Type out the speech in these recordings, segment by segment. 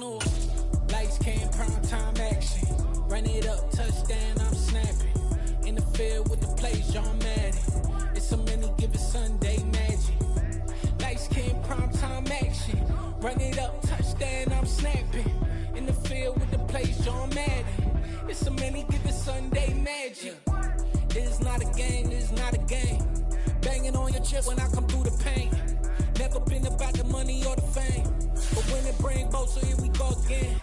know. Lights came, prime time action. Run it up, touchdown, I'm snapping. In the field with the plays, John Madden. It's so many given Sunday magic. Lights came, prime time action. Run it up, touchdown, I'm snapping. In the field with the plays, John Madden. It's so many given Sunday magic. It's not a game, it's not a game. Banging on your chest when I come through the pain. Never been about the money or the fame. But when it bring both, so here we go again.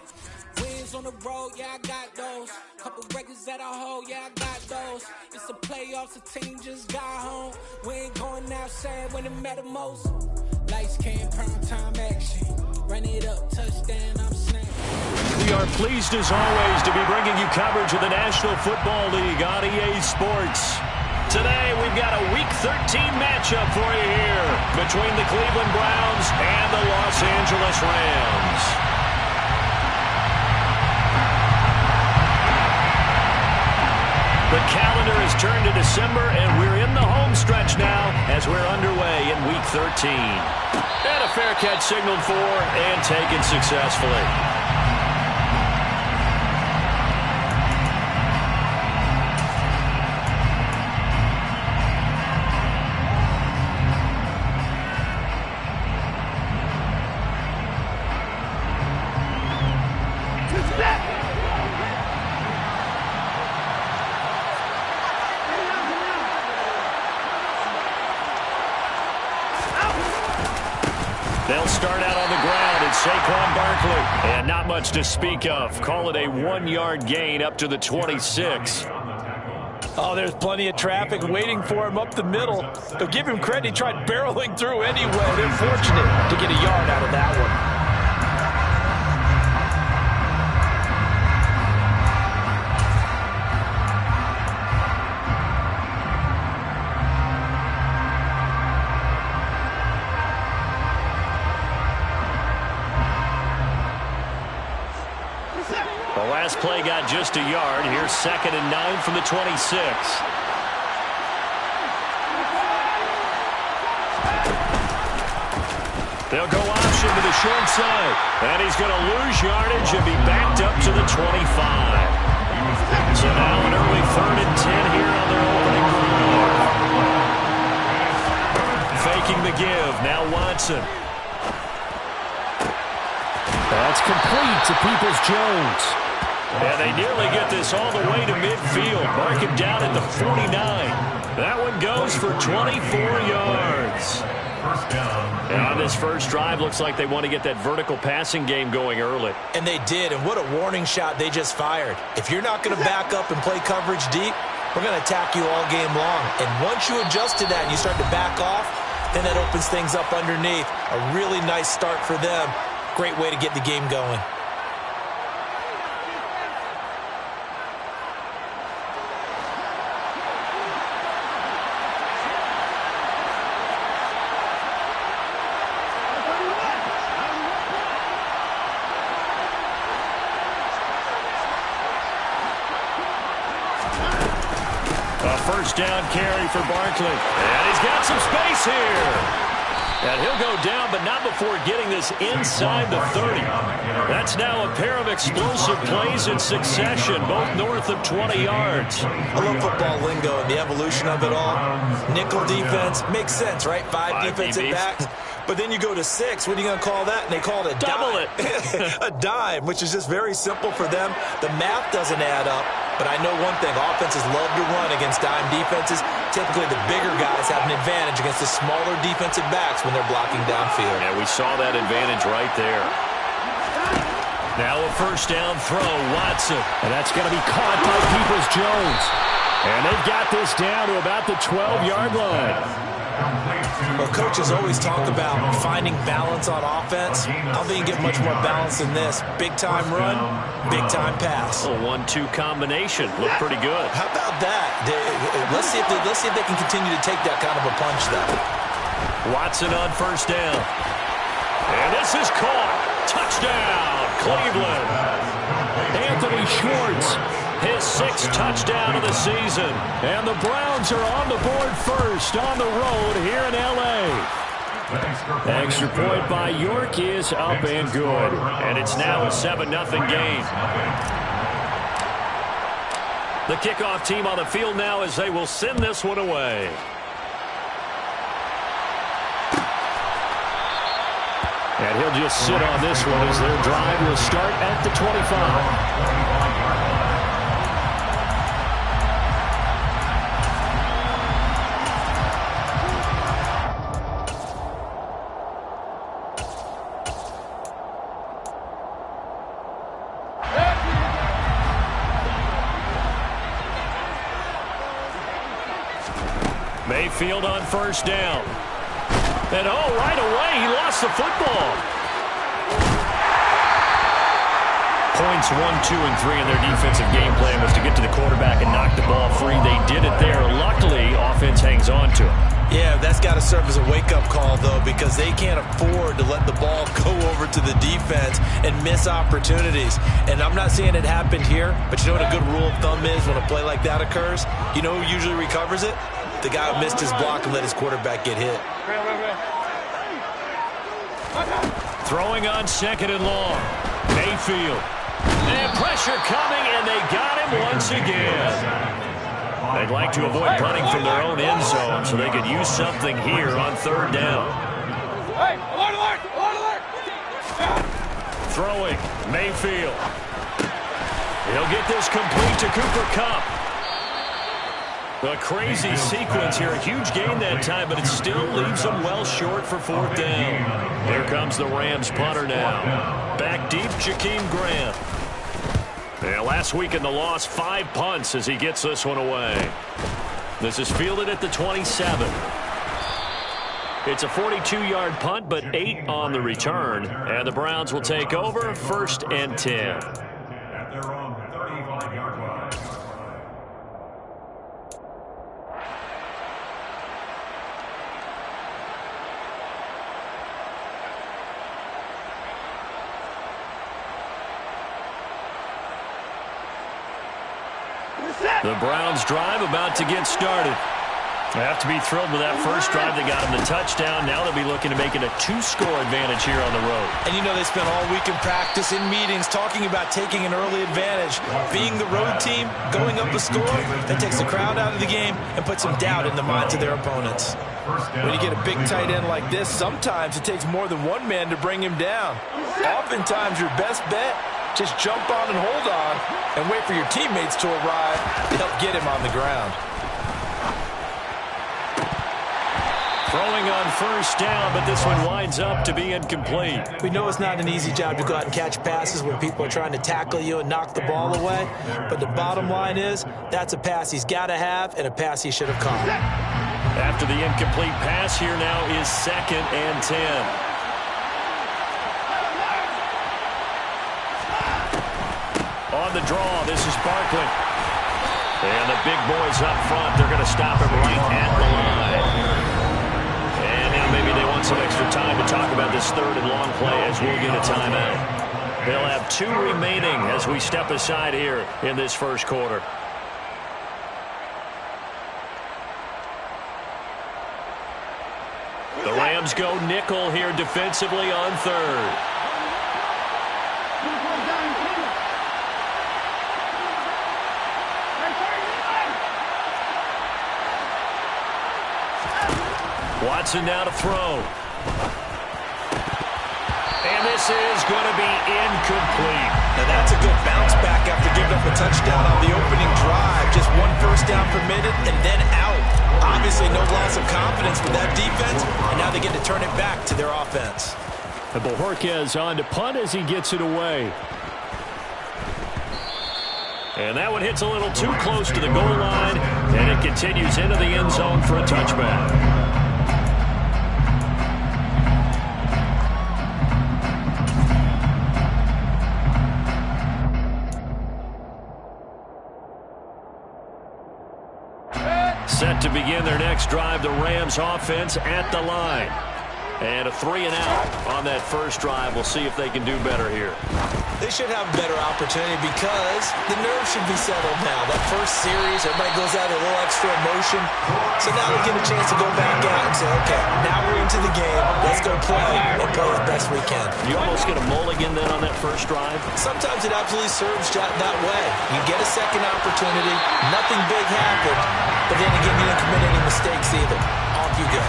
Wins on the road, yeah, I got those. Couple records that I hold, yeah, I got those. It's the playoffs, the team just got home. We ain't going outside when it matter most. Lights came, prime time action. Run it up, touchdown, I'm snapping. We are pleased as always to be bringing you coverage of the National Football League on EA Sports. Today we've got a Week 13 matchup for you here between the Cleveland Browns and the Los Angeles Rams. The calendar has turned to December, and we're in the home stretch now as we're underway in Week 13. And a fair catch signaled for and taken successfully. They'll start out on the ground in Saquon Barkley. And not much to speak of. Call it a 1-yard gain up to the 26. Oh, there's plenty of traffic waiting for him up the middle. But give him credit, he tried barreling through anyway. They're fortunate to get a yard out of that one. The last play got just a yard. Here's 2nd and 9 from the 26. They'll go option to the short side. And he's going to lose yardage and be backed up to the 25. So now an early 3rd and 10 here on their opening drive. Faking the give. Now Watson. That's complete to Peoples-Jones. And they nearly get this all the way to midfield. Mark him down at the 49. That one goes for 24 yards. And on this first drive, looks like they want to get that vertical passing game going early. And they did, and what a warning shot they just fired. If you're not going to back up and play coverage deep, we're going to attack you all game long. And once you adjust to that and you start to back off, then that opens things up underneath. A really nice start for them. Great way to get the game going. A first down carry for Barkley. And he's got some space here. And he'll go down, but not before getting this inside the 30. That's now a pair of explosive plays in succession, both north of 20 yards. I love football lingo and the evolution of it all. Nickel defense makes sense, right? Five defensive backs. But then you go to 6. What are you going to call that? And they call it a double dime. A dime, which is just very simple for them. The math doesn't add up. But I know one thing. Offenses love to run against dime defenses. Typically, the bigger guys have an advantage against the smaller defensive backs when they're blocking downfield. Yeah, we saw that advantage right there. Now a first down throw, Watson. And that's going to be caught by Peoples-Jones. And they've got this down to about the 12-yard line. Well, coaches always talk about finding balance on offense. I don't think you get much more balance than this. Big-time run, big-time pass. A 1-2 combination. Looked pretty good. How about that? Let's see if they can continue to take that kind of a punch, though. Watson on first down. And this is caught. Touchdown, Cleveland. Anthony Schwartz. His 6th touchdown of the season. And the Browns are on the board first on the road here in L.A. Extra point by York is up and good. And it's now a 7-0 game. The kickoff team on the field now as they will send this one away. And he'll just sit on this one as their drive will start at the 25. Mayfield on first down. And right away, he lost the football. Points 1, 2, and 3 in their defensive game plan was to get to the quarterback and knock the ball free. They did it there. Luckily, offense hangs on to it. Yeah, that's got to serve as a wake-up call, though, because they can't afford to let the ball go over to the defense and miss opportunities. And I'm not saying it happened here, but you know what a good rule of thumb is when a play like that occurs? You know who usually recovers it? The guy who missed his block and let his quarterback get hit. Throwing on second and long. Mayfield. And pressure coming, and they got him once again. They'd like to avoid punting from their own end zone so they could use something here on third down. Throwing. Mayfield. He'll get this complete to Cooper Kupp. A crazy sequence here. A huge gain that time, but it still leaves them well short for fourth down. Here comes the Rams punter now. Back deep, Jakeem Grant. Yeah, last week in the loss, 5 punts as he gets this one away. This is fielded at the 27. It's a 42-yard punt, but 8 on the return. And the Browns will take over first and 10. The Browns drive about to get started. They have to be thrilled with that first drive. They got them the touchdown. Now they'll be looking to make it a 2-score advantage here on the road. And you know they spent all week in practice, in meetings, talking about taking an early advantage. Being the road team, going up a score, that takes the crowd out of the game and puts some doubt in the minds of their opponents. When you get a big tight end like this, sometimes it takes more than one man to bring him down. Oftentimes your best bet, just jump on and hold on and wait for your teammates to arrive to help get him on the ground. Throwing on first down, but this one winds up to be incomplete. We know it's not an easy job to go out and catch passes when people are trying to tackle you and knock the ball away. But the bottom line is, that's a pass he's got to have and a pass he should have caught. After the incomplete pass, here now is second and 10. On the draw, this is Barkley. And the big boys up front, they're going to stop him right at the line. And now maybe they want some extra time to talk about this third and long play as we'll get a timeout. They'll have 2 remaining as we step aside here in this first quarter. The Rams go nickel here defensively on third. Watson now to throw. And this is going to be incomplete. Now that's a good bounce back after giving up a touchdown on the opening drive. Just 1 first down permitted and then out. Obviously no loss of confidence with that defense, and now they get to turn it back to their offense. And Bojorquez on to punt as he gets it away. And that one hits a little too close to the goal line, and it continues into the end zone for a touchback. Set to begin their next drive, the Rams offense at the line. And a 3-and-out on that first drive. We'll see if they can do better here. They should have a better opportunity because the nerves should be settled now. That first series, everybody goes out with a little extra emotion. So now we get a chance to go back out and say, okay, now we're into the game. Let's go play and play as best we can. You almost get a mulligan then on that first drive? Sometimes it absolutely serves that way. You get a second opportunity. Nothing big happened. But then again, you didn't commit any mistakes either. Off you go.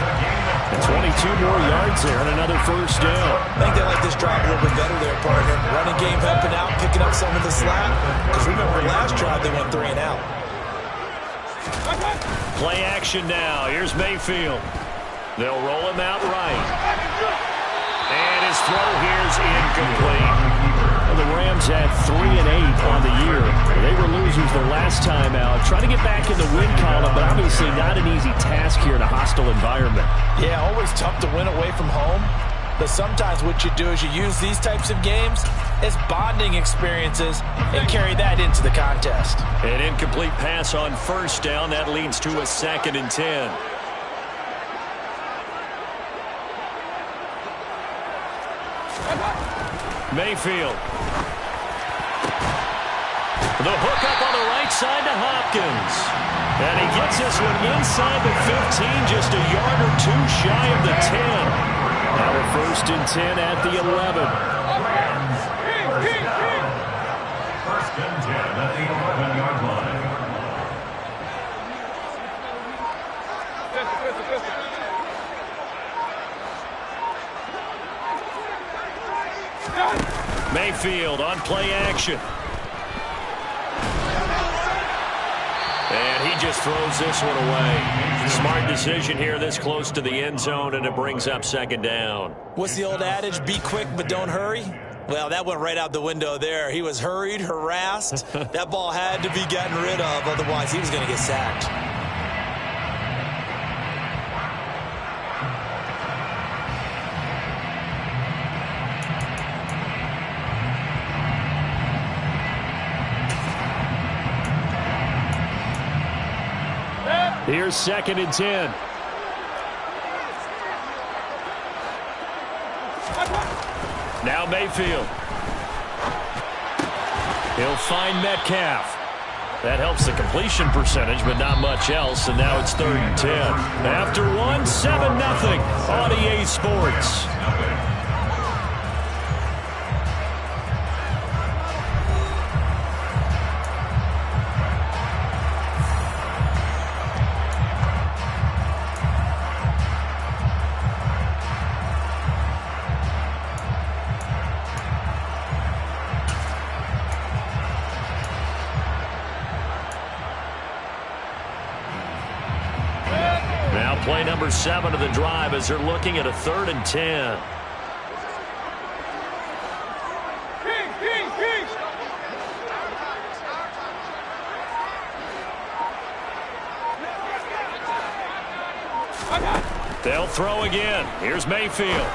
And 22 more yards there and another first down. I think they like this drive a little bit better there, partner. Running game helping out, picking up some of the slack. Because remember, last drive they went 3-and-out. Play action now. Here's Mayfield. They'll roll him out right. And his throw here's incomplete. Well, the Rams had 3-8 on the year. They were losers their last time out. Trying to get back in the win column, but obviously not an easy task here in a hostile environment. Yeah, always tough to win away from home. But sometimes what you do is you use these types of games as bonding experiences and carry that into the contest. An incomplete pass on first down. That leads to a 2nd and 10. Mayfield. The hook up on the right side to Hopkins. And he gets this one inside the 15, just a yard or two shy of the 10. Now a 1st and 10 at the 11. 1st and 10 at the 11-yard line. Mayfield on play action. And he just throws this one away. Smart decision here this close to the end zone, and it brings up 2nd down. What's the old adage? Be quick, but don't hurry. Well, that went right out the window there. He was hurried, harassed. That ball had to be gotten rid of, otherwise he was going to get sacked. Here's 2nd and 10. Now Mayfield. He'll find Metcalf. That helps the completion percentage, but not much else, and now it's 3rd and 10. After 1, 7-0 on EA Sports. Play number 7 of the drive as they're looking at a 3rd and 10. They'll throw again. Here's Mayfield.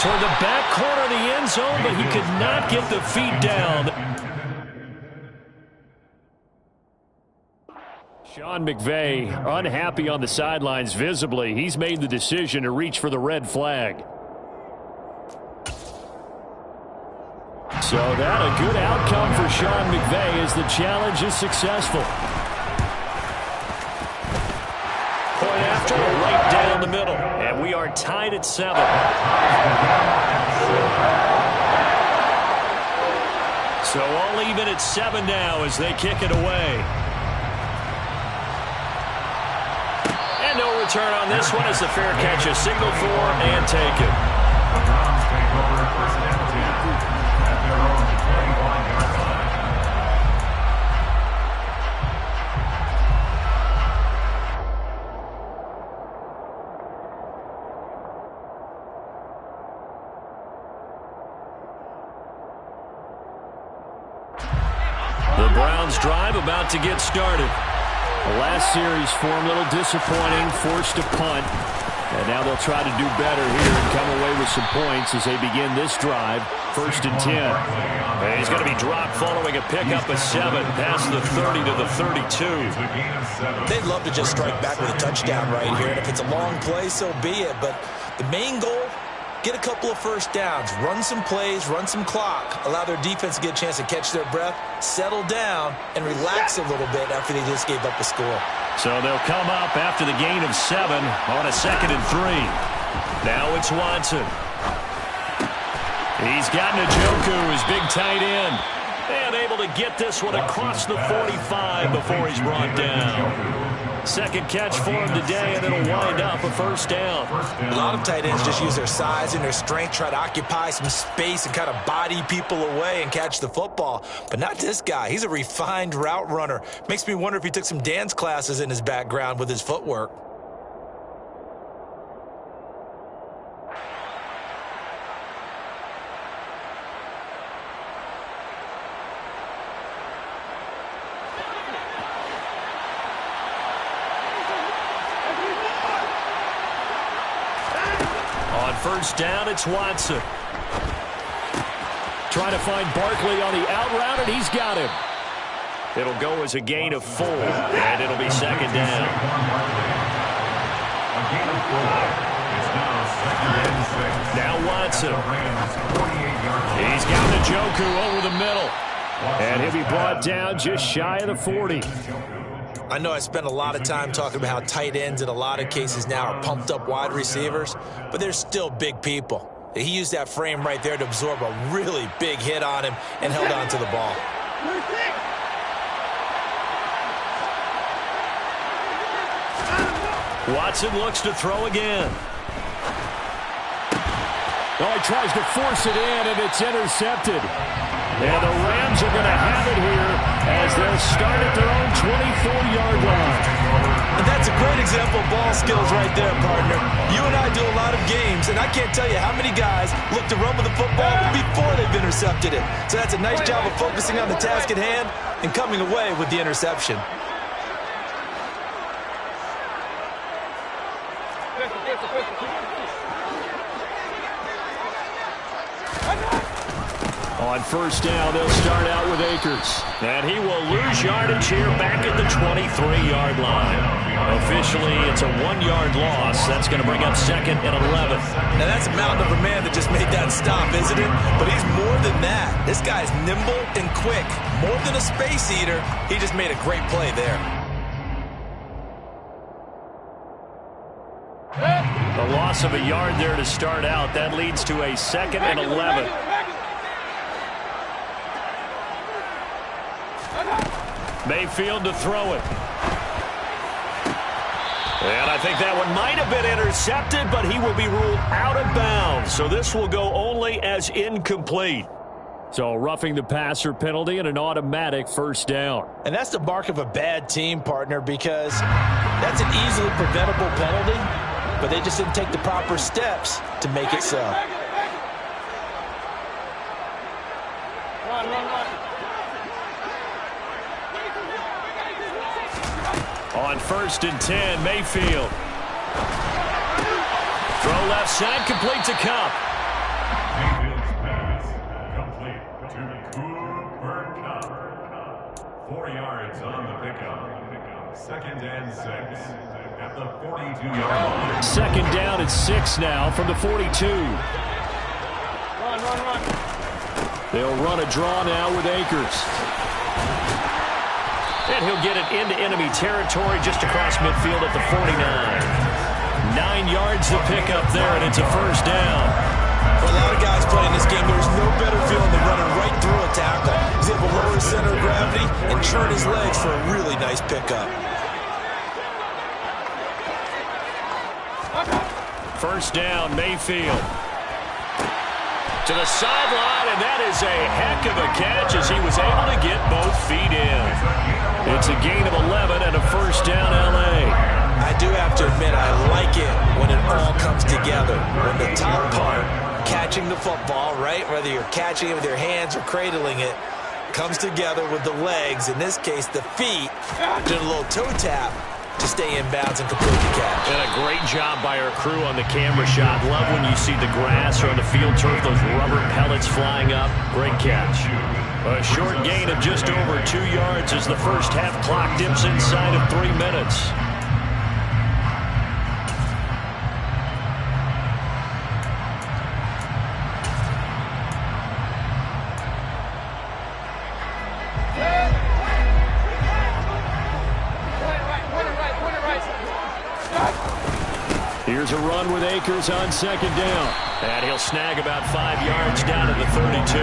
Toward the back corner of the end zone, but he could not get the feet down. Sean McVay unhappy on the sidelines visibly. He's made the decision to reach for the red flag. So that a good outcome for Sean McVay as the challenge is successful. Point after, right down the middle. And we are tied at 7. So all even at 7 now as they kick it away. And no return on this one as the fair catch is signaled for and taken. The Browns drive about to get started. The last series form a little disappointing, forced to punt. And now they'll try to do better here and come away with some points as they begin this drive. 1st and 10. And he's going to be dropped following a pickup of 7 past the 30 to the 32. They'd love to just strike back with a touchdown right here. And if it's a long play, so be it. But the main goal, get a couple of first downs, run some plays, run some clock, allow their defense to get a chance to catch their breath, settle down, and relax a little bit after they just gave up a score. So they'll come up after the gain of 7 on a 2nd and 3. Now it's Watson. He's got Njoku, his big tight end, and able to get this one across the 45 before he's brought down. Second catch for him today, and it'll wind up a 1st down. A lot of tight ends just use their size and their strength, try to occupy some space and kind of body people away and catch the football. But not this guy. He's a refined route runner. Makes me wonder if he took some dance classes in his background with his footwork. First down, it's Watson. Trying to find Barkley on the out route, and he's got him. It'll go as a gain of 4, and it'll be 2nd down. Now Watson. He's got Njoku over the middle. And he'll be brought down just shy of the 40. I know I spent a lot of time talking about how tight ends in a lot of cases now are pumped up wide receivers, but they're still big people. He used that frame right there to absorb a really big hit on him and held on to the ball. Watson looks to throw again. Oh, he tries to force it in, and it's intercepted. And the Rams are going to have it here as they'll start at their own 24-yard line. And that's a great example of ball skills right there, partner. You and I do a lot of games, and I can't tell you how many guys look to run with the football before they've intercepted it. So that's a nice job of focusing on the task at hand and coming away with the interception. On 1st down, they'll start out with Akers. And he will lose yardage here back at the 23-yard line. Officially, it's a 1-yard loss. That's going to bring up 2nd and 11. Now, that's a mountain of a man that just made that stop, isn't it? But he's more than that. This guy's nimble and quick. More than a space eater, he just made a great play there. The loss of a yard there to start out. That leads to a 2nd and 11. Mayfield to throw it. And I think that one might have been intercepted, but he will be ruled out of bounds. So this will go only as incomplete. So roughing the passer penalty and an automatic 1st down. And that's the mark of a bad team, partner, because that's an easily preventable penalty, but they just didn't take the proper steps to make it so. On 1st and 10, Mayfield. Throw left side, complete to Kupp. Mayfield's pass complete to Cooper Kupp. 4 yards on the pickup. 2nd and 6 at the 42-yard line. 2nd down at 6 now from the 42. Run. They'll run a draw now with Akers. And he'll get it into enemy territory just across midfield at the 49. 9 yards to pick up there, and it's a 1st down. For a lot of guys playing this game, there's no better feeling than running right through a tackle. He's able to lower his center of gravity and turn his legs for a really nice pickup. 1st down, Mayfield. To the sideline, and that is a heck of a catch as he was able to get both feet in. It's a gain of 11 and a 1st down, L.A. I do have to admit, I like it when it all comes together. When the top part, catching the football, right, whether you're catching it with your hands or cradling it, comes together with the legs, in this case the feet, doing a little toe tap, to stay in bounds and complete the catch. And a great job by our crew on the camera shot. Love when you see the grass or on the field turf, those rubber pellets flying up. Great catch. A short gain of just over 2 yards as the first half clock dips inside of 3 minutes. Here's a run with Akers on second down. And he'll snag about 5 yards down to the 32.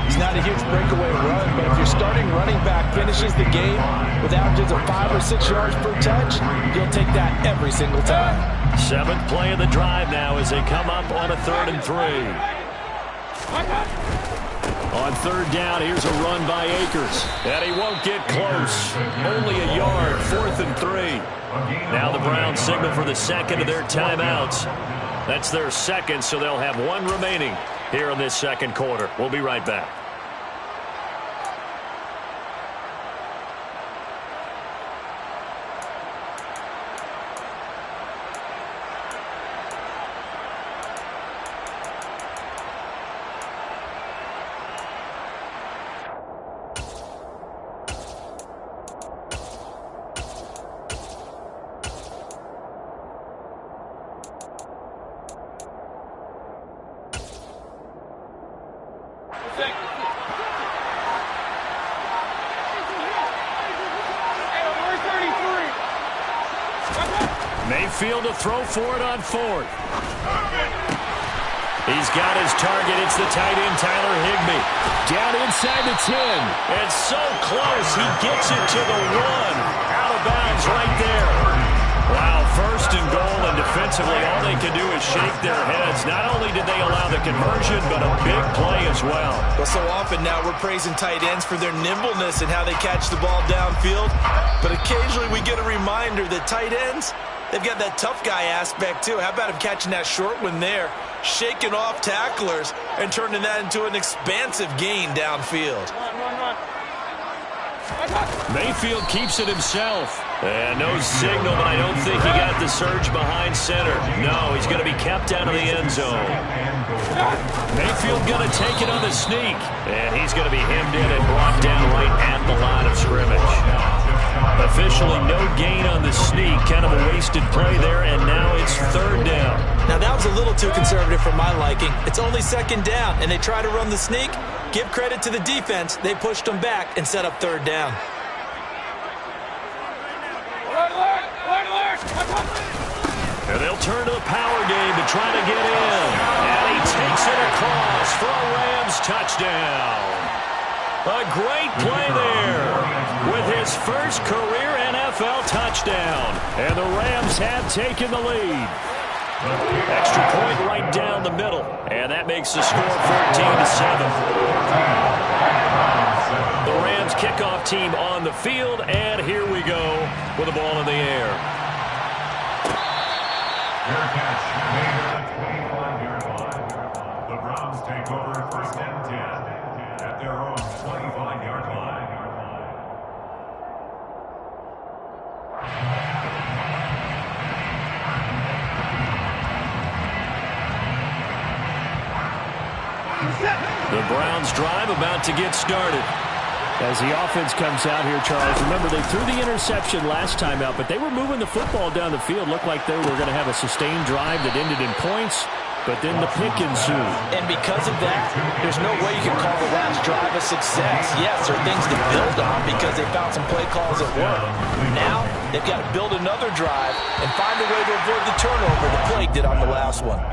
It's not a huge breakaway run, but if your starting running back finishes the game with averages of 5 or 6 yards per touch, you'll take that every single time. 7th play of the drive now as they come up on a 3rd and 3. On 3rd down, here's a run by Akers. And he won't get close. Only a yard, 4th and 3. Now the Browns signal for the second of their timeouts. That's their second, so they'll have 1 remaining here in this second quarter. We'll be right back. Mayfield to throw for it on 4th. He's got his target. It's the tight end, Tyler Higbee. Down inside the 10. And so close. He gets it to the 1. Out of bounds right there. Wow, 1st and goal, and defensively all they can do is shake their heads. Not only did they allow the conversion, but a big play as well. Well, so often now we're praising tight ends for their nimbleness and how they catch the ball downfield. But occasionally we get a reminder that tight ends, they've got that tough guy aspect too. How about him catching that short one there, shaking off tacklers, and turning that into an expansive gain downfield? Mayfield keeps it himself. And no signal, but I don't think he got the surge behind center. No, he's going to be kept out of the end zone. Mayfield going to take it on the sneak. And he's going to be hemmed in and brought down right at the line of scrimmage. Officially no gain on the sneak. Kind of a wasted play there, and now it's 3rd down. Now that was a little too conservative for my liking. It's only 2nd down, and they try to run the sneak. Give credit to the defense. They pushed them back and set up 3rd down. And they'll turn to the power game to try to get in. And he takes it across for a Rams touchdown. A great play there with his first career NFL touchdown. And the Rams have taken the lead. Extra point right down the middle. And that makes the score 14-7. The Rams kickoff team on the field. And here we go with the ball in the air. Fair catch made at the 25-yard line. The Browns take over 1st and 10 at their own 25-yard line. The Browns drive about to get started. As the offense comes out here, Charles, remember they threw the interception last time out, but they were moving the football down the field. Looked like they were going to have a sustained drive that ended in points, but then the pick ensued. And because of that, there's no way you can call the last drive a success. Yes, there are things to build on because they found some play calls that work. Now, they've got to build another drive and find a way to avoid the turnover that plagued it on the last one.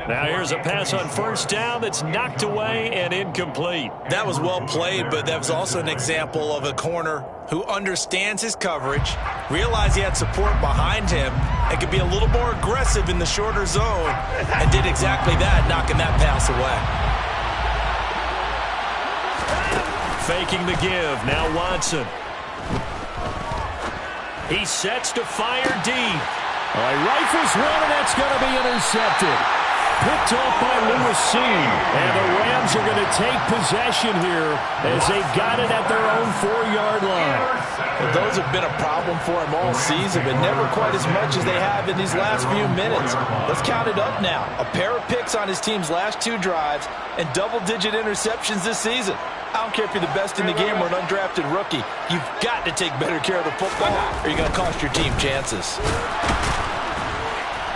Now here's a pass on 1st down that's knocked away and incomplete. That was well played, but that was also an example of a corner who understands his coverage, realized he had support behind him, and could be a little more aggressive in the shorter zone, and did exactly that, knocking that pass away. Faking the give. Now Watson. He sets to fire deep. He rifles one, and that's going to be intercepted. picked off by Lewis Cine. And the Rams are going to take possession here as they got it at their own 4-yard line. Well, those have been a problem for him all season, but never quite as much as they have in these last few minutes. Let's count it up now. A pair of picks on his team's last 2 drives and double-digit interceptions this season. I don't care if you're the best in the game or an undrafted rookie. You've got to take better care of the football or you're going to cost your team chances.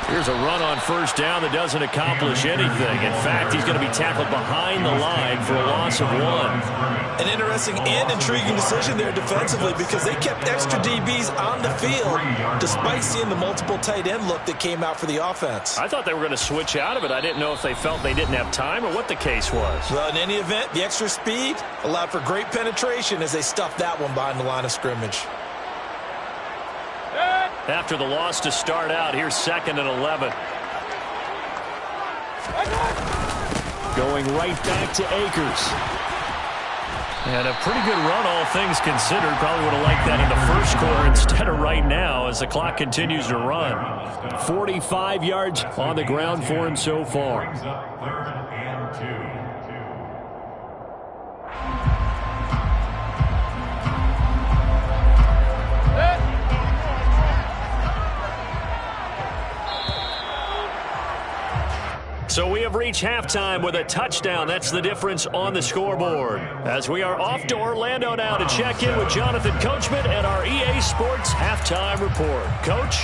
Here's a run on first down that doesn't accomplish anything. In fact, he's going to be tackled behind the line for a loss of 1. An interesting and intriguing decision there defensively because they kept extra DBs on the field despite seeing the multiple tight end look that came out for the offense. I thought they were going to switch out of it. I didn't know if they felt they didn't have time or what the case was. Well, in any event, the extra speed allowed for great penetration as they stuffed that one behind the line of scrimmage. After the loss to start out, here's 2nd and 11. Going right back to Akers. And a pretty good run, all things considered. Probably would have liked that in the first quarter instead of right now as the clock continues to run. 45 yards on the ground for him so far. 3rd and 2. So we have reached halftime with a touchdown. That's the difference on the scoreboard. As we are off to Orlando now to check in with Jonathan Coachman and our EA Sports Halftime Report. Coach?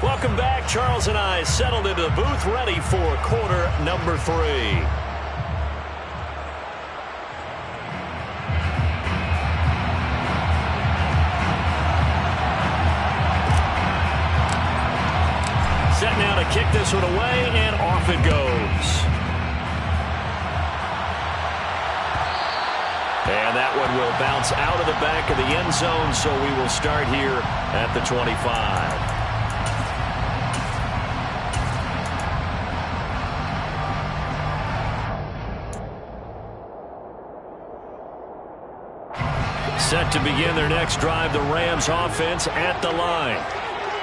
Welcome back. Charles and I settled into the booth ready for quarter number 3. Set now to kick this one away, and off it goes. And that one will bounce out of the back of the end zone, so we will start here at the 25. Set to begin their next drive, the Rams offense at the line.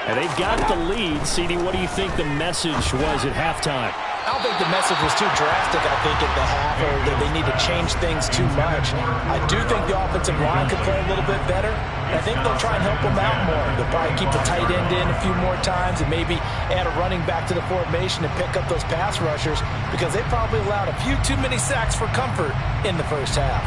And they've got the lead. CD, what do you think the message was at halftime? I don't think the message was too drastic, I think, at the half, or that they need to change things too much. I do think the offensive line could play a little bit better. And I think they'll try and help them out more. They'll probably keep the tight end in a few more times and maybe add a running back to the formation and pick up those pass rushers because they probably allowed a few too many sacks for comfort in the first half.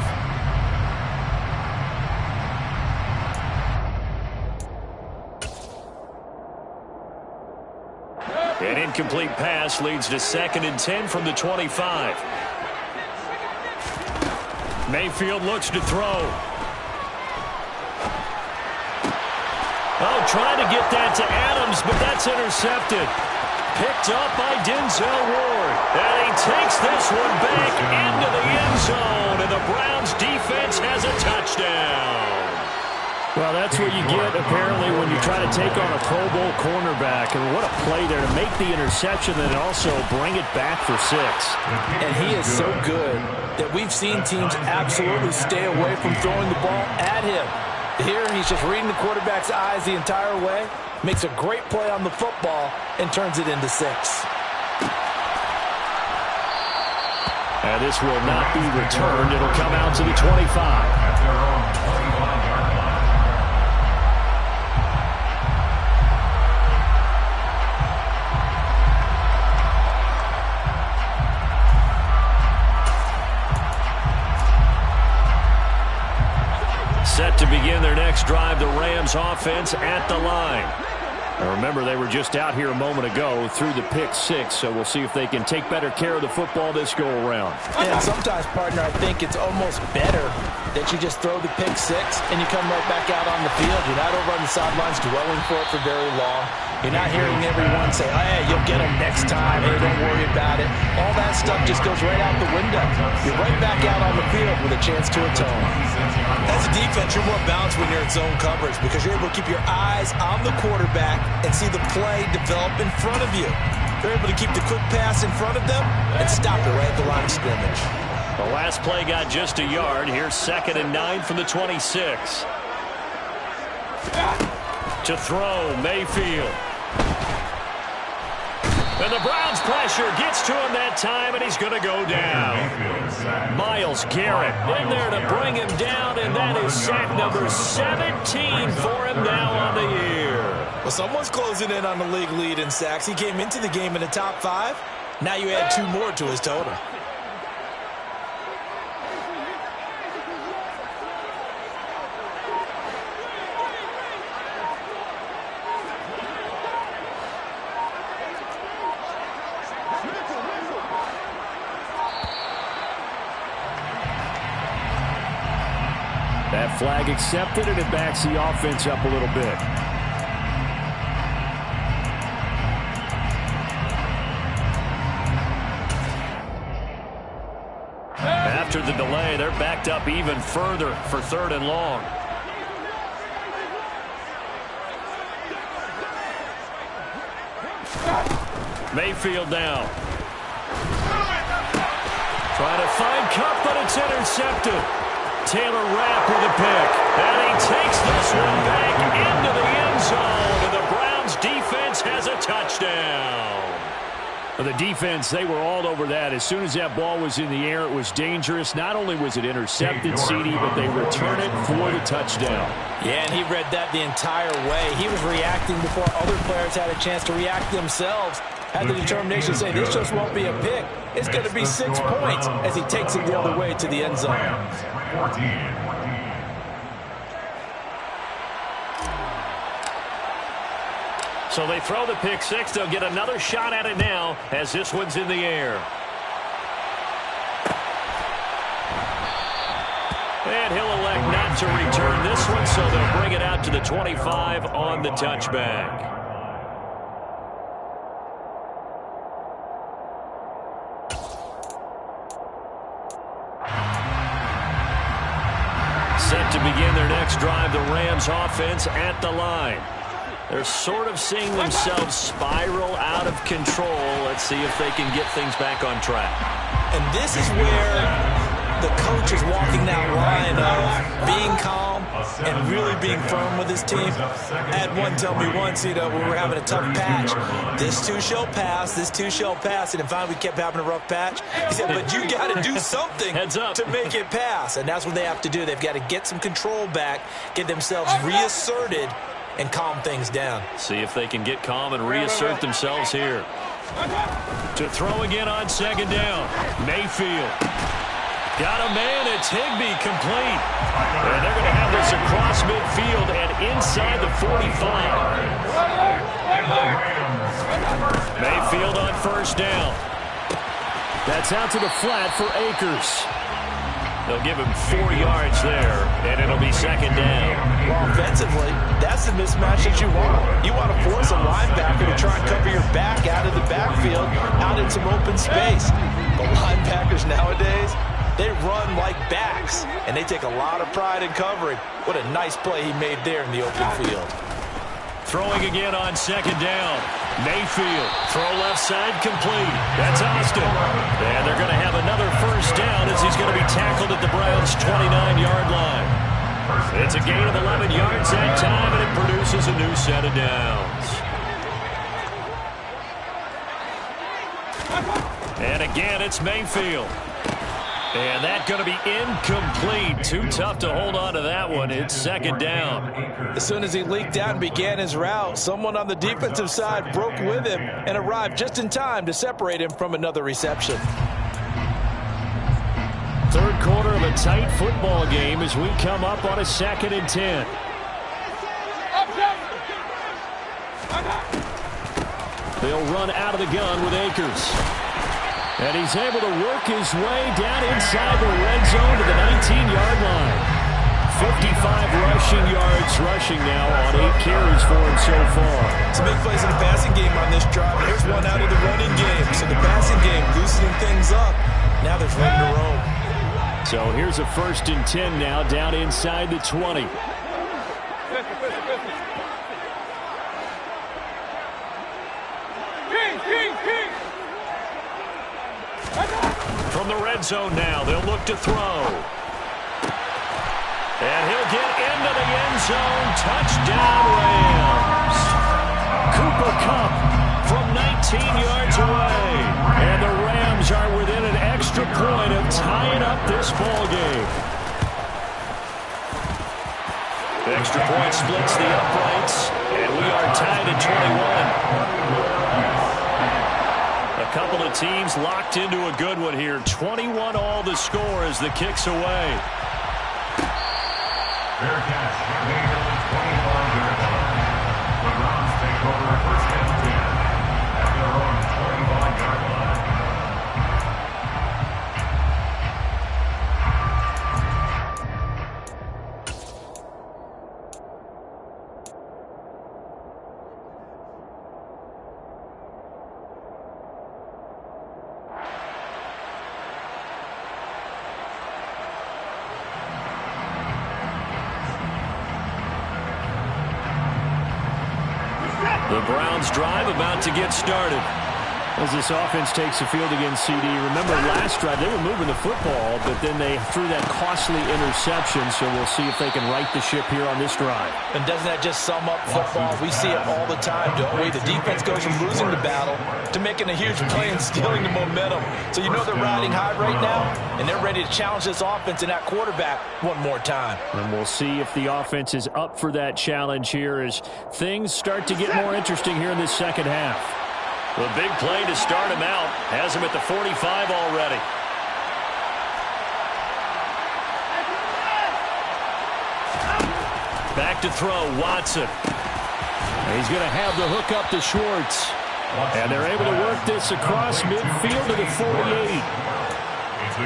An incomplete pass leads to 2nd and 10 from the 25. Mayfield looks to throw. Oh, trying to get that to Adams, but that's intercepted. Picked up by Denzel Ward. And he takes this one back into the end zone, and the Browns defense has a touchdown. Well, that's what you get, apparently, when you try to take on a Pro Bowl cornerback. And what a play there to make the interception and also bring it back for 6. And he is so good that we've seen teams absolutely stay away from throwing the ball at him. Here, he's just reading the quarterback's eyes the entire way, makes a great play on the football, and turns it into 6. And this will not be returned. It'll come out to the 25. At their own 25-yard line. Set to begin their next drive, the Rams offense at the line. Now remember, they were just out here a moment ago through the pick 6, so we'll see if they can take better care of the football this go-around. And sometimes, partner, I think it's almost better that you just throw the pick 6 and you come right back out on the field. You're not over on the sidelines dwelling for it for very long. You're not hearing everyone say, oh, hey, you'll get them next time. Hey, don't worry about it. All that stuff just goes right out the window. You're right back out on the field with a chance to atone. As a defense, you're more balanced when you're in zone coverage because you're able to keep your eyes on the quarterback and see the play develop in front of you. They're able to keep the quick pass in front of them and stop it right at the line of scrimmage. The last play got just a yard. Here's 2nd and 9 from the 26. To throw, Mayfield. And the Browns pressure gets to him that time, and he's going to go down. Myles Garrett in there to bring him down, and that is sack number 17 for him now on the year. Well, someone's closing in on the league lead in sacks. He came into the game in the top 5. Now you add 2 more to his total. That flag accepted, and it backs the offense up a little bit. After the delay, they're backed up even further for 3rd and long. Mayfield now. Trying to find Kupp, but it's intercepted. Taylor Rapp with a pick. And he takes this one back into the end zone. And the Browns defense has a touchdown. The defense, they were all over that. As soon as that ball was in the air, it was dangerous. Not only was it intercepted, CD, but they return it for the touchdown. Yeah, and he read that the entire way. He was reacting before other players had a chance to react themselves. Had the determination to say, this just won't be a pick. It's going to be 6 points as he takes it the other way to the end zone. 14. So they throw the pick 6. They'll get another shot at it now as this one's in the air. And he'll elect not to return this one, so they'll bring it out to the 25 on the touchback. Set to begin their next drive, the Rams offense at the line. They're sort of seeing themselves spiral out of control. Let's see if they can get things back on track. And this is where the coach is walking that line of being calm and really being firm with his team. I had one tell me once, when we were having a tough patch, this too shall pass, this too shall pass. And finally we kept having a rough patch. He said, but you got to do something to make it pass. And that's what they have to do. They've got to get some control back, get themselves reasserted, and calm things down. See if they can get calm and reassert themselves here. To throw again on 2nd down. Mayfield. Got a man. It's Higbee complete. And they're going to have this across midfield and inside the 45. Mayfield on 1st down. That's out to the flat for Akers. They'll give him 4 yards there, and it'll be 2nd down. Well, offensively, that's the mismatch that you want. You want to force a linebacker to try and cover your back out of the backfield, out in some open space. But linebackers nowadays, they run like backs, and they take a lot of pride in covering. What a nice play he made there in the open field. Throwing again on 2nd down. Mayfield, throw left side, complete. That's Austin. And they're going to have another 1st down as he's going to be tackled at the Browns' 29-yard line. It's a gain of 11 yards that time, and it produces a new set of downs. And again, it's Mayfield. And that's going to be incomplete. Too tough to hold on to that one. It's 2nd down. As soon as he leaked out and began his route, someone on the defensive side broke with him and arrived just in time to separate him from another reception. 3rd quarter of a tight football game as we come up on a 2nd and 10. They'll run out of the gun with Akers. And he's able to work his way down inside the red zone to the 19-yard line. 55 rushing yards rushing now on 8 carries for him so far. Some big plays in the passing game on this drive. Here's one out of the running game. So the passing game loosening things up. Now there's room to roam. So here's a 1st and 10 now down inside the 20. From the red zone now, they'll look to throw. And he'll get into the end zone. Touchdown, Rams. Cooper Kupp from 19 yards away. And the Rams are within an extra point of tying up this ball game. The extra point splits the uprights, and we are tied at 21. A couple of teams locked into a good one here. 21 all the score as the kick's away. Fair catch. Made on the 25-yard line. The Browns take over first and 10 at their own 25-yard line. The Browns drive about to get started. As this offense takes the field against CD, remember last drive they were moving the football, but then they threw that costly interception, so we'll see if they can right the ship here on this drive. And doesn't that just sum up football? We see it all the time, don't we? The defense goes from losing the battle to making a huge play and stealing the momentum. So you know they're riding high right now, and they're ready to challenge this offense and that quarterback one more time. And we'll see if the offense is up for that challenge here as things start to get more interesting here in this second half. The big play to start him out has him at the 45 already. Back to throw, Watson. And he's going to have the hook up to Schwartz. And they're able to work this across midfield to the 48.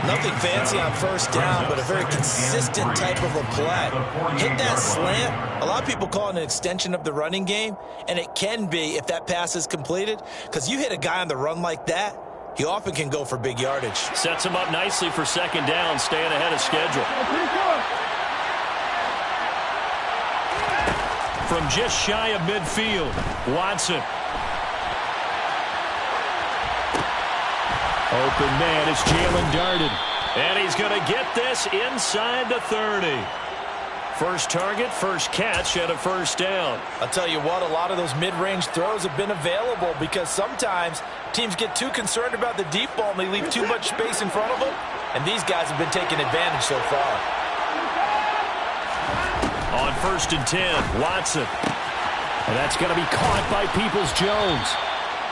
Nothing fancy on first down, but a very consistent type of a play. Hit that slant. A lot of people call it an extension of the running game, and it can be if that pass is completed, because you hit a guy on the run like that, he often can go for big yardage. Sets him up nicely for second down, staying ahead of schedule. From just shy of midfield, Watson. Open man is Jalen Darden. And he's going to get this inside the 30. First target, first catch, and a first down. I'll tell you what, a lot of those mid-range throws have been available because sometimes teams get too concerned about the deep ball and they leave too much space in front of them, and these guys have been taking advantage so far. On first and 10, Watson. And that's going to be caught by Peoples-Jones.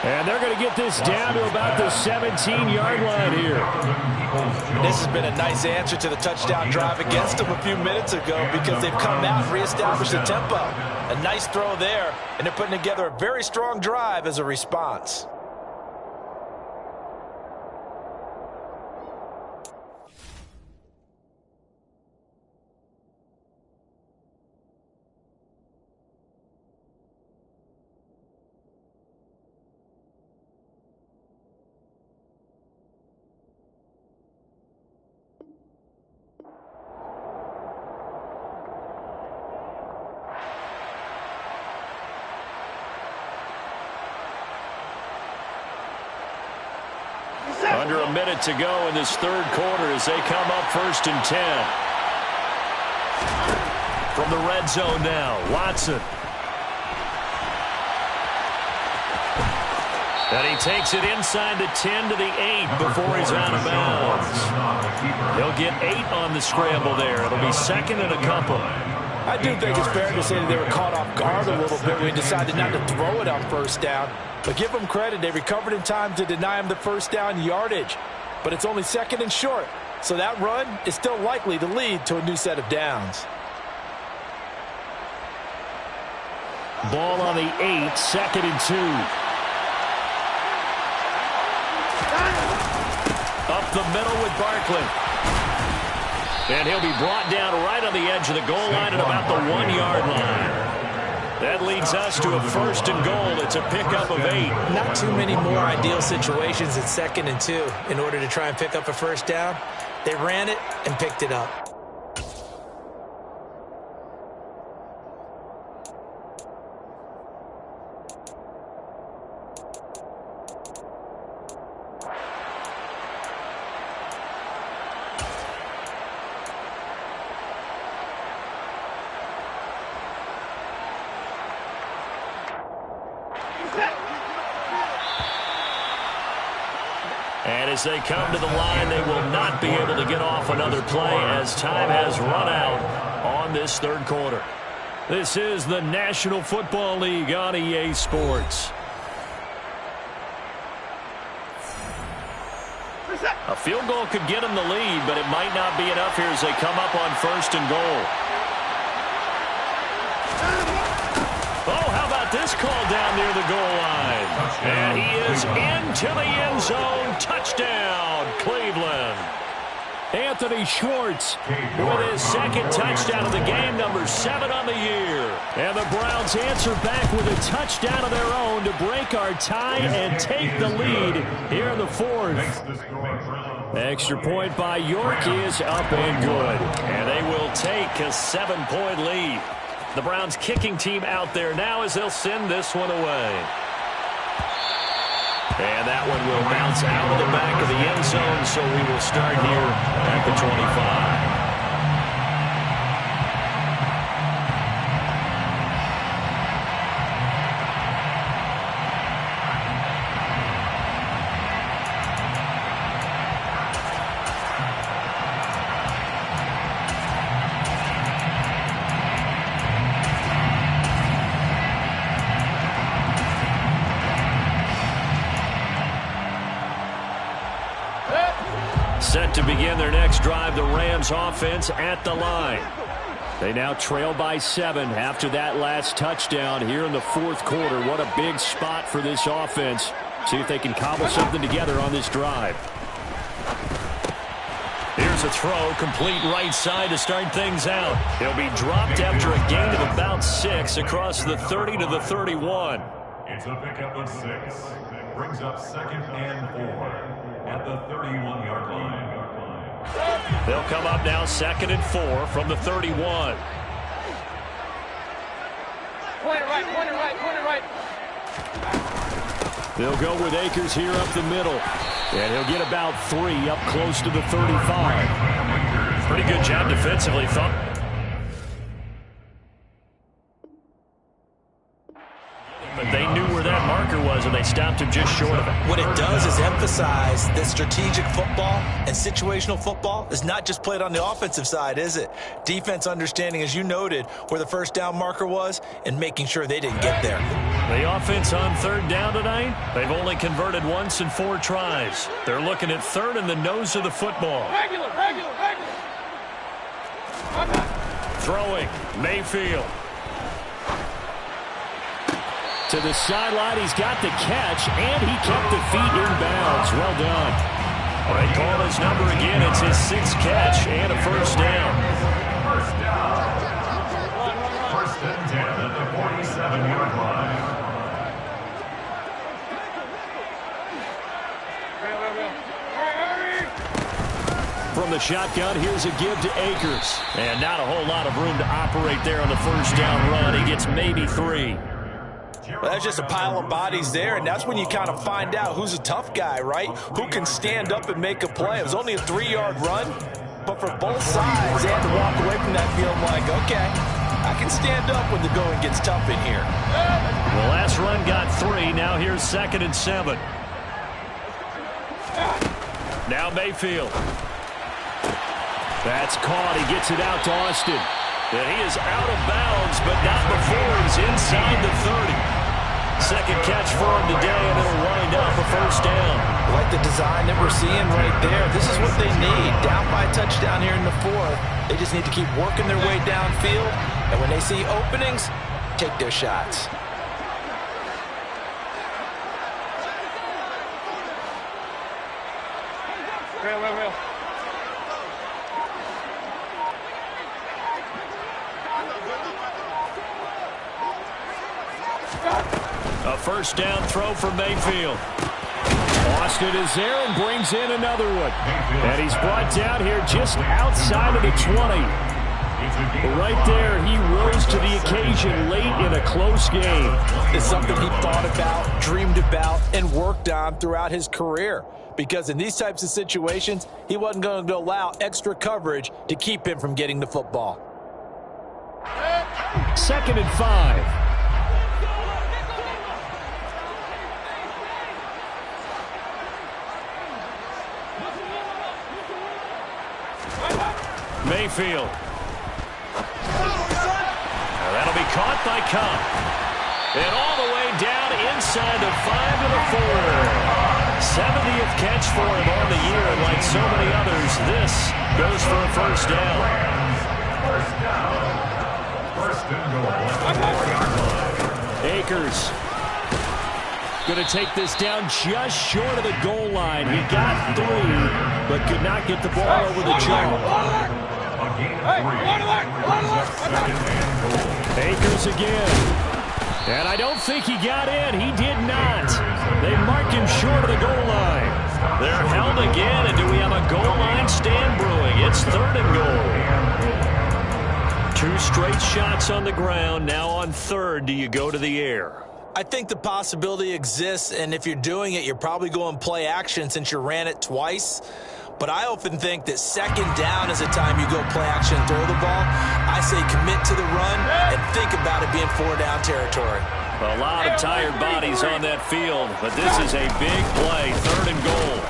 And they're going to get this down to about the 17-yard line here. This has been a nice answer to the touchdown drive against them a few minutes ago because they've come out and reestablished the tempo. A nice throw there, and they're putting together a very strong drive as a response. Under a minute to go in this third quarter as they come up first and 10. From the red zone now, Watson. And he takes it inside the 10 to the 8 before he's out of bounds. He'll get 8 on the scramble there. It'll be second and a couple. I do think it's fair to say that they were caught off guard a little bit when he decided not to throw it on first down. But give them credit, they recovered in time to deny him the first down yardage. But it's only second and short, so that run is still likely to lead to a new set of downs. Ball on the 8, second and 2. Up the middle with Barkley. And he'll be brought down right on the edge of the goal line at about the 1-yard line. That leads us to a first and goal. It's a pickup of 8. Not too many more ideal situations at second and 2 in order to try and pick up a first down. They ran it and picked it up. And as they come to the line, they will not be able to get off another play as time has run out on this third quarter. This is the National Football League on EA Sports. A field goal could get them the lead, but it might not be enough here as they come up on 1st and goal. Oh, how about this call down near the goal line? And he is into the end zone. Touchdown, Cleveland. Anthony Schwartz with his second touchdown of the game, number 7 on the year. And the Browns answer back with a touchdown of their own to break our tie and take the lead here in the 4th. Extra point by York is up and good. And they will take a 7-point lead. The Browns kicking team out there now as they'll send this one away. And that one will bounce out of the back of the end zone, so we will start here at the 25. Set to begin their next drive, the Rams offense at the line. They now trail by 7 after that last touchdown here in the 4th quarter. What a big spot for this offense. See if they can cobble something together on this drive. Here's a throw, complete right side to start things out. He'll be dropped after a gain of about 6 across the 30 to the 31. It's a pickup of 6. Brings up 2nd and 4. At the 31-yard line. They'll come up now 2nd and 4 from the 31. Point it right. They'll go with Akers here up the middle. And he'll get about 3 up close to the 35. Pretty good job defensively, thought. But they knew where that marker was, and they stopped him just short of it. What it does is emphasize that strategic football and situational football is not just played on the offensive side, is it? Defense understanding, as you noted, where the first down marker was and making sure they didn't get there. The offense on 3rd down tonight, they've only converted once in 4 tries. They're looking at 3rd in the nose of the football. Regular. Throwing, Mayfield. To the sideline, he's got the catch, and he kept the feet in bounds. Well done. They call his number again. It's his 6th catch and a 1st down. First down. 1st and 10 at the 47-yard line. From the shotgun, here's a give to Akers. And not a whole lot of room to operate there on the 1st down run. He gets maybe 3. Well, that's just a pile of bodies there, and that's when you kind of find out who's a tough guy, right? Who can stand up and make a play. It was only a 3-yard run, but for both sides, they had to walk away from that field like, okay, I can stand up when the going gets tough in here. The last run got 3. Now here's 2nd and 7. Now Mayfield. That's caught. He gets it out to Austin. And he is out of bounds, but not before he's inside the 30. Second catch for him today, and it'll wind up a 1st down. Like the design that we're seeing right there. This is what they need. Down by a touchdown here in the 4th. They just need to keep working their way downfield. And when they see openings, take their shots. Real. A 1st down throw for Mayfield. Austin is there and brings in another one. And he's brought down here just outside of the 20. Right there, he rose to the occasion late in a close game. It's something he thought about, dreamed about, and worked on throughout his career. Because in these types of situations, he wasn't going to allow extra coverage to keep him from getting the football. 2nd and 5. Mayfield. Now that'll be caught by Cobb. And all the way down inside the 5 to the 4. 70th catch for him on the year, and like so many others, this goes for a first down. First down. First and goal. 4-yard line. Akers going to take this down just short of the goal line. He got 3, but could not get the ball over the jump. Akers again. And I don't think he got in. He did not. They marked him short of the goal line. They're held again, and do we have a goal line stand brewing? It's 3rd and goal. 2 straight shots on the ground. Now on 3rd, do you go to the air? I think the possibility exists, and if you're doing it, you're probably going play action since you ran it twice. But I often think that 2nd down is the time you go play action and throw the ball. I say commit to the run and think about it being 4-down territory. A lot of tired bodies on that field, but this is a big play, 3rd and goal.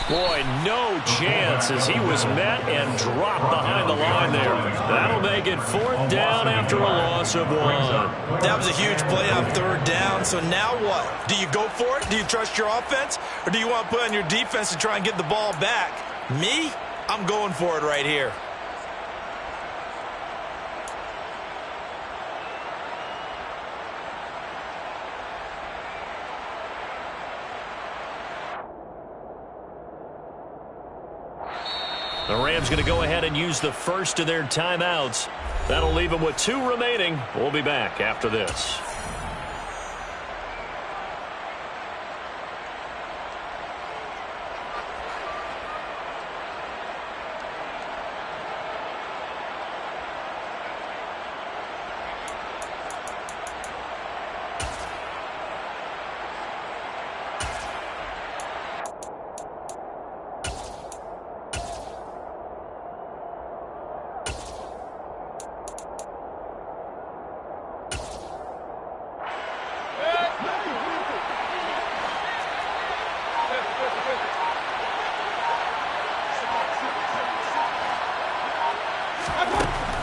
Boy, no chance as he was met and dropped behind the line there. That'll make it 4th down after a loss of 1. That was a huge play on 3rd down, so now what? Do you go for it? Do you trust your offense? Or do you want to put on your defense to try and get the ball back? Me? I'm going for it right here. The Rams going to go ahead and use the first of their timeouts. That'll leave them with 2 remaining. We'll be back after this.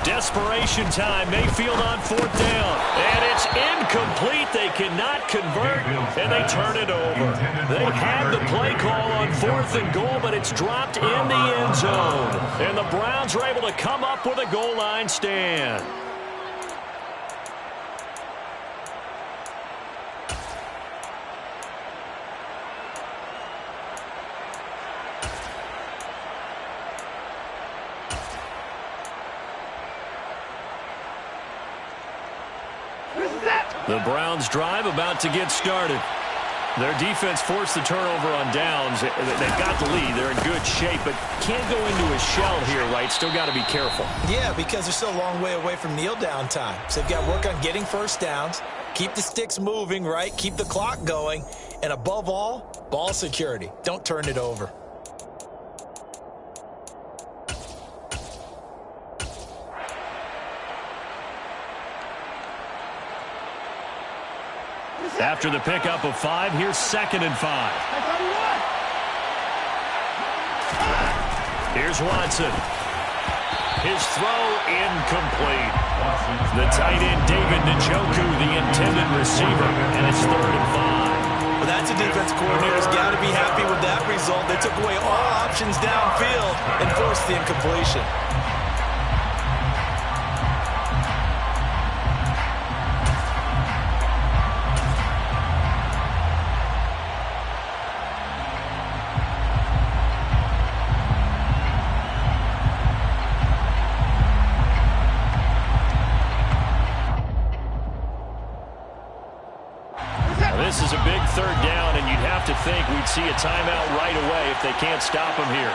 Desperation time. Mayfield on 4th down. And it's incomplete. They cannot convert, and they turn it over. They had the play call on 4th and goal, but it's dropped in the end zone. And the Browns are able to come up with a goal line stand. The Browns drive about to get started. Their defense forced the turnover on downs. They've got the lead. They're in good shape, but can't go into a shell here, right? Still got to be careful. Yeah, because they're still a long way away from kneel down time. So they've got to work on getting first downs, keep the sticks moving, right? Keep the clock going. And above all, ball security. Don't turn it over. After the pickup of 5, here's 2nd and 5. Here's Watson. His throw incomplete. The tight end, David Njoku, the intended receiver, and it's 3rd and 5. Well, that's a defense coordinator's got to be happy with that result. They took away all options downfield and forced the incompletion. This is a big 3rd down, and you'd have to think we'd see a timeout right away if they can't stop him here.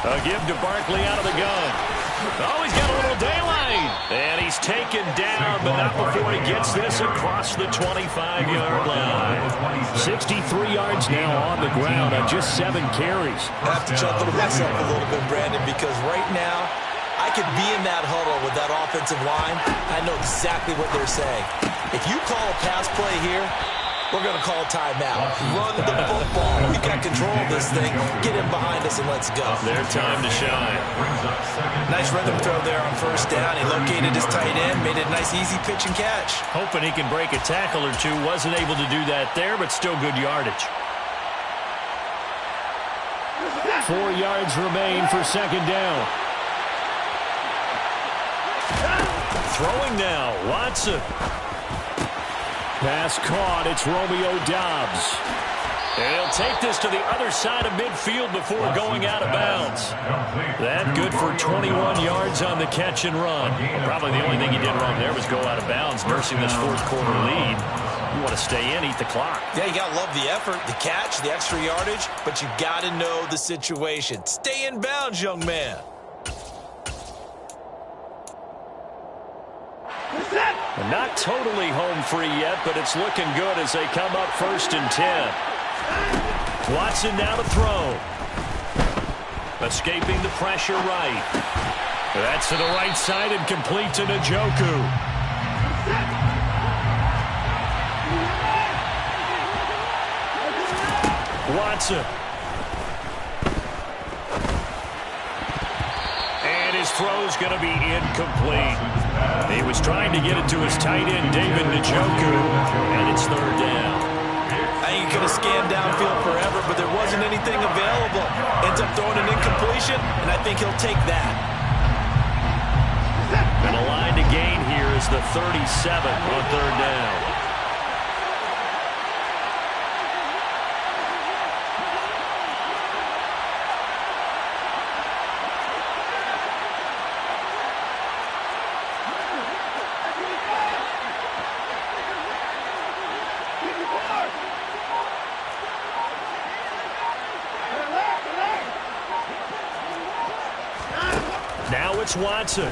A give to Barkley out of the gun. Oh, he's got a little daylight. And he's taken down, but not before he gets this across the 25-yard line. 63 yards now on the ground on just 7 carries. I have to chuckle to myself a little bit, Brandon, because right now I could be in that huddle with that offensive line. I know exactly what they're saying. If you call a pass play here, we're going to call timeout. Run the football. We've got control of this thing. Get him behind us and let's go. Their time to shine. Nice rhythm throw there on first down. He located his tight end, made it a nice easy pitch and catch. Hoping he can break a tackle or two. Wasn't able to do that there, but still good yardage. 4 yards remain for second down. Throwing now, Watson. Pass caught. It's Romeo Doubs. And he'll take this to the other side of midfield before going out of bounds. That good for 21 yards on the catch and run. Well, probably the only thing he did wrong there was go out of bounds, nursing this fourth quarter lead. You want to stay in, eat the clock. Yeah, you got to love the effort, the catch, the extra yardage, but you got to know the situation. Stay in bounds, young man. Not totally home free yet, but it's looking good as they come up 1st and 10. Watson now to throw. Escaping the pressure right. That's to the right side and complete to Njoku. Watson. And his throw's going to be incomplete. He was trying to get it to his tight end, David Njoku, and it's 3rd down. I think he could have scanned downfield forever, but there wasn't anything available. Ends up throwing an incompletion, and I think he'll take that. And a line to gain here is the 37 on 3rd down. Now it's Watson.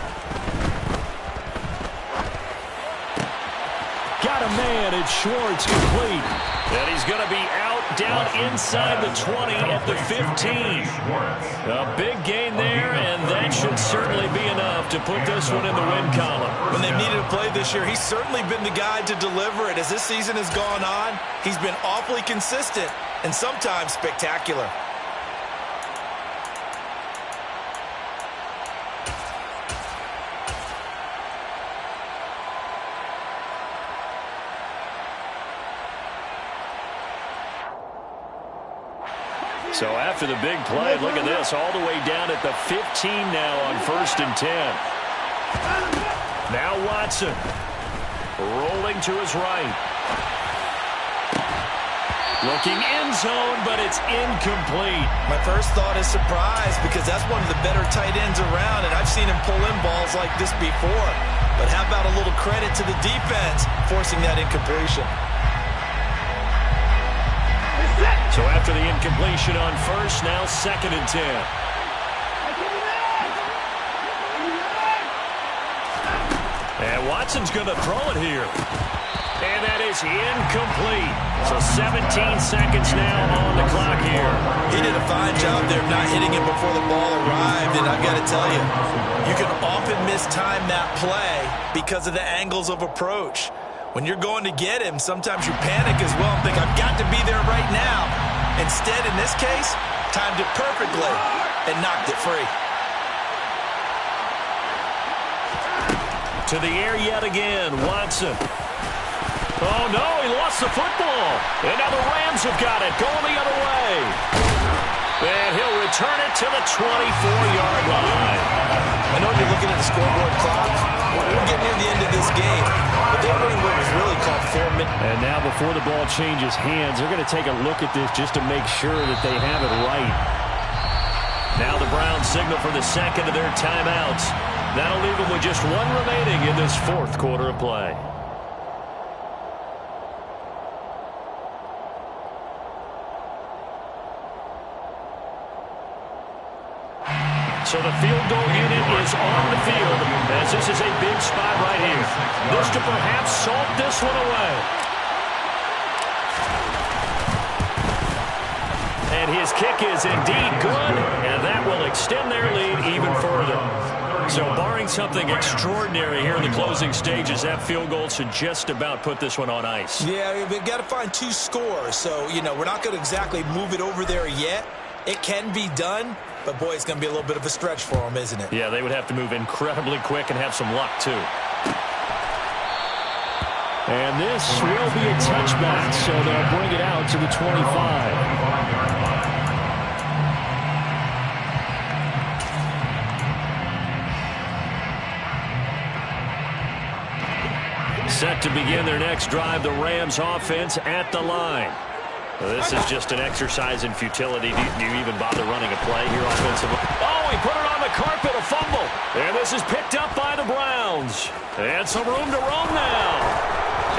Got a man. It's Schwartz, complete. And he's going to be out down inside the 20 at the 15. A big gain there, and that should certainly be enough to put this one in the win column. When they've needed a play this year, he's certainly been the guy to deliver it. As this season has gone on, he's been awfully consistent and sometimes spectacular. So after the big play, look at this, all the way down at the 15 now on 1st and 10. Now Watson rolling to his right. Looking end zone, but it's incomplete. My first thought is surprise because that's one of the better tight ends around, and I've seen him pull in balls like this before. But how about a little credit to the defense forcing that incompletion? So after the incompletion on 1st, now 2nd and 10. And Watson's going to throw it here. And that is incomplete. So 17 seconds now on the clock here. He did a fine job there of not hitting it before the ball arrived, and I've got to tell you, you can often mistime that play because of the angles of approach. When you're going to get him, sometimes you panic as well and think, I've got to be there right now. Instead, in this case, timed it perfectly and knocked it free. To the air yet again, Watson. Oh, no, he lost the football. And now the Rams have got it, going the other way. And he'll return it to the 24-yard line. I know you're looking at the scoreboard clock. We're getting near the end of this game. But they're running what was really called 4 minutes. And now before the ball changes hands, they're going to take a look at this just to make sure that they have it right. Now the Browns signal for the second of their timeouts. That'll leave them with just one remaining in this fourth quarter of play. So the field goal unit is on the field as this is a big spot right here. This to perhaps salt this one away. And his kick is indeed good, and that will extend their lead even further. So barring something extraordinary here in the closing stages, that field goal should just about put this one on ice. Yeah, we've got to find 2 scores. So, we're not going to exactly move it over there yet. It can be done, but, boy, it's going to be a little bit of a stretch for them, isn't it? Yeah, they would have to move incredibly quick and have some luck, too. And this will be a touchback, so they'll bring it out to the 25. Set to begin their next drive, the Rams offense at the line. This is just an exercise in futility. Do you even bother running a play here offensively? Oh, he put it on the carpet, a fumble. And this is picked up by the Browns. And some room to roam now.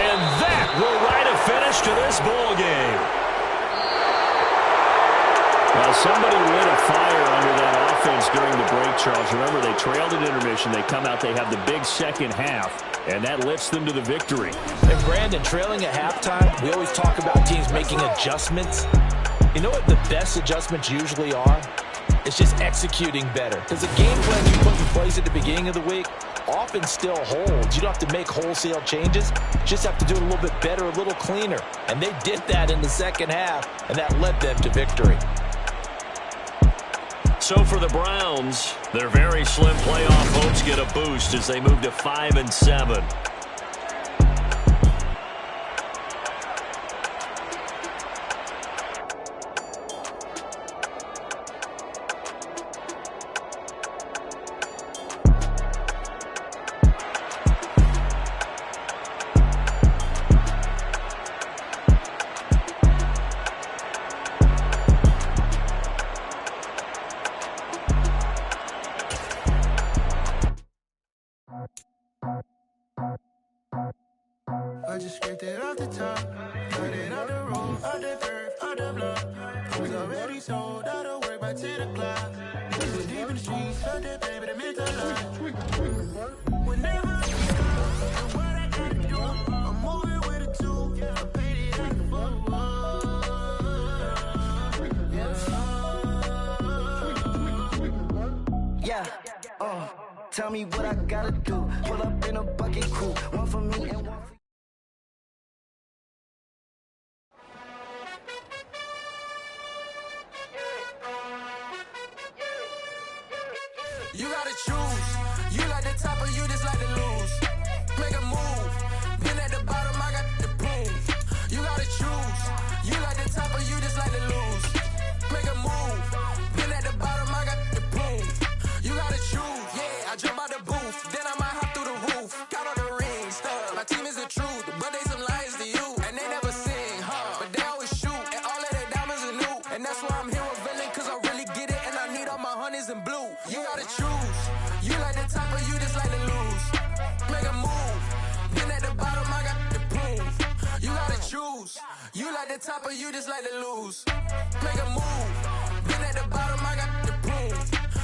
And that will write a finish to this ball game. Well, somebody lit a fire under that offense during the break, Charles. Remember, they trailed at intermission. They come out, they have the big second half, and that lifts them to the victory. And Brandon, trailing at halftime, we always talk about teams making adjustments. You know what the best adjustments usually are? It's just executing better. Because the game plan you put in place at the beginning of the week often still holds. You don't have to make wholesale changes. You just have to do it a little bit better, a little cleaner. And they did that in the second half, and that led them to victory. So for the Browns, their very slim playoff hopes get a boost as they move to 5-7. I just scraped it off the top, cut it on the roof, on the curve, on the block. Was already sold, out of work by 10 o'clock. Niggas deep in the streets, felt that baby, that meant a lot. Whenever I stop, what I gotta do, I'm moving with a two, I paid it out the full. Yeah, tell me what I gotta do. Pull up in a bucket crew, one for me and one for you. Gotta choose. You like the top or you just like to lose. Make a move. Been at the bottom, I got the proof. You gotta choose. You like the top or you just like to lose. Make a move. Been at the bottom, I got the proof. You gotta choose. Yeah, I jump out the booth. Then I might hop through the roof. Count all the rings, stuff. My team is the truth, but they some liars to you. And they never sing, but they always shoot. And all of their diamonds are new. And that's why I'm here with Villain, cause I really get it. And I need all my honeys in blue. You gotta choose. You like the top or you just like to lose. Make a move. Been at the bottom, I got the proof. You gotta choose. You like the top or you just like to lose. Make a move. Been at the bottom, I got the proof.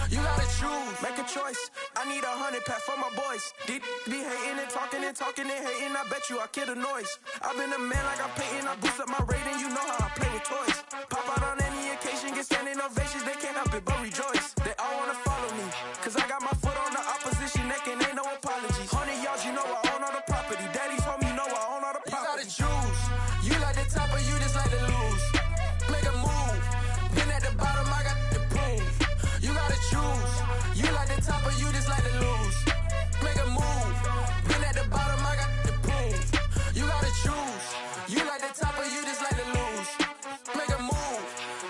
You gotta choose. Make a choice. I need 100 pack for my boys. Be hating and talking and hating. I bet you I kill the noise. I've been a man like I'm Peyton. I boost up my rating. You know how I play with toys. Pop out on any occasion, get standing ovations. They can't help it but rejoice. They all wanna follow me, cause I got my foot on the opposition neck and ain't no apologies. 100 yards, you know I own all the property. Daddy's home, you know I own all the property. You gotta choose. You like the top or you just like to lose. Make a move. Been at the bottom, I got the proof. You gotta choose. You like the top or you just like to lose. Make a move. Been at the bottom, I got the proof. You gotta choose. You like the top or you just like to lose. Make a move.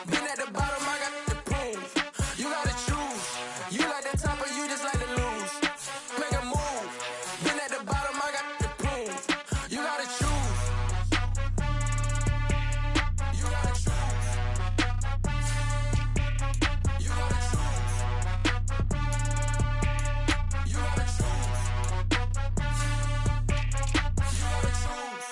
Been at the bottom, I got the proof. You gotta choose. You like the top or you just like to lose. Make a move. Been at the bottom, I got the proof. You gotta choose. You gotta choose. You gotta choose. You gotta choose. You gotta choose.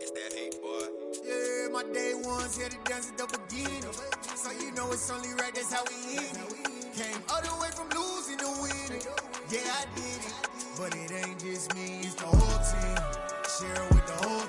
It's that hate, boy. Yeah, my day ones here to dance at the beginning. So you know it's only right, that's how we eat it. Came all the way from losing to winning. Yeah, I did it. But it ain't just me, it's the whole team. Share it with the whole